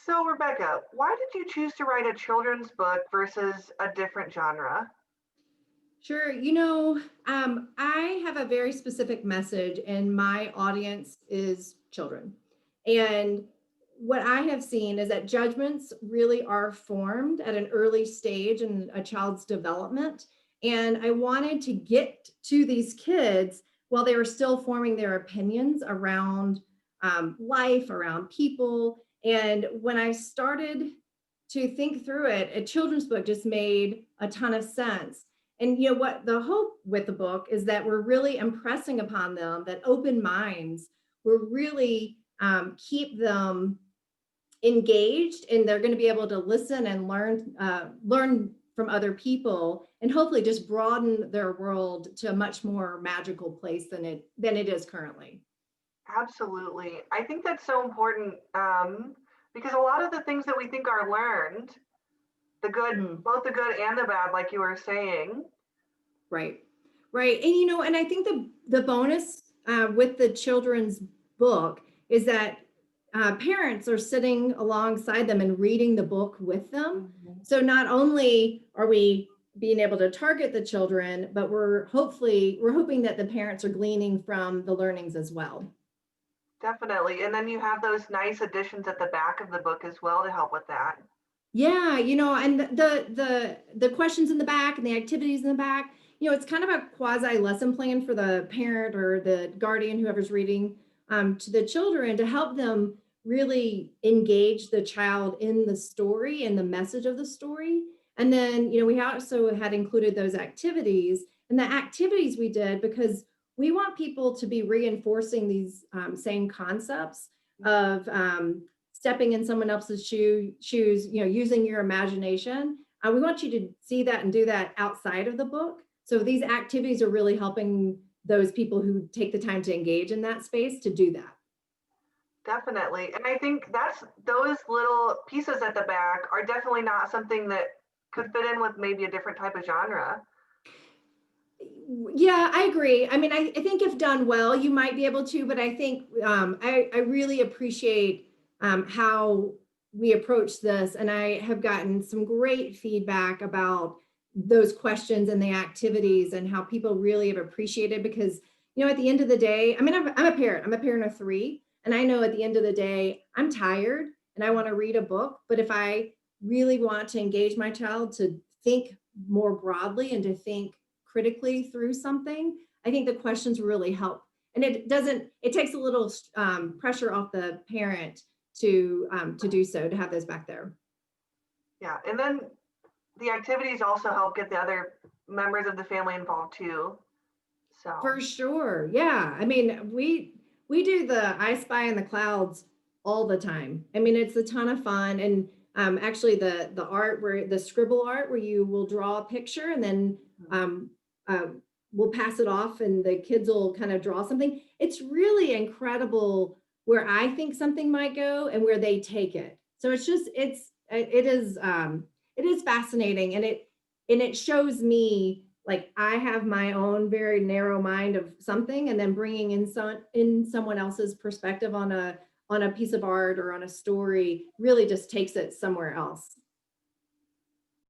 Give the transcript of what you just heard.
So, Rebecca, why did you choose to write a children's book versus a different genre? Sure. I have a very specific message, and my audience is children. And what I have seen is that judgments really are formed at an early stage in a child's development. And I wanted to get to these kids while they were still forming their opinions around life, around people. And when I started to think through it, a children's book just made a ton of sense. And what the hope with the book is that we're really impressing upon them that open minds will really keep them engaged, and they're going to be able to listen and learn from other people, and hopefully just broaden their world to a much more magical place than it is currently. Absolutely. I think that's so important because a lot of the things that we think are learned, the good, Mm. both the good and the bad, like you were saying. Right. Right. And I think the bonus with the children's book is that parents are sitting alongside them and reading the book with them. Mhm. So not only are we being able to target the children, but we're hoping that the parents are gleaning from the learnings as well. Definitely. And then you have those nice additions at the back of the book as well to help with that. Yeah, and the questions in the back and the activities in the back, it's kind of a quasi lesson plan for the parent or the guardian, whoever's reading to the children, to help them really engage the child in the story and the message of the story. And then, we also had included those activities, and the activities we did because we want people to be reinforcing these same concepts of stepping in someone else's shoes, using your imagination. We want you to see that and do that outside of the book. So these activities are really helping those people who take the time to engage in that space to do that. Definitely. And I think that's those little pieces at the back are definitely not something that could fit in with maybe a different type of genre. Yeah, I agree. I mean, I think if done well, you might be able to, but I think I really appreciate how we approach this. And I have gotten some great feedback about those questions and the activities and how people really have appreciated because, at the end of the day, I mean, I'm a parent of three. And I know at the end of the day, I'm tired and I want to read a book. But if I really want to engage my child to think more broadly and to think critically through something, I think the questions really help. And it takes a little pressure off the parent to do so, to have those back there. Yeah. And then the activities also help get the other members of the family involved too. For So, sure. Yeah. I mean, we do the I Spy in the Clouds all the time. I mean, it's a ton of fun. And actually the art where the scribble art where you will draw a picture and then um, uh, we'll pass it off and the kids will kind of draw something. It's really incredible where I think something might go and where they take it. So it is fascinating, and it shows me, like, I have my own very narrow mind of something, and then bringing in someone else's perspective on a piece of art or on a story really just takes it somewhere else.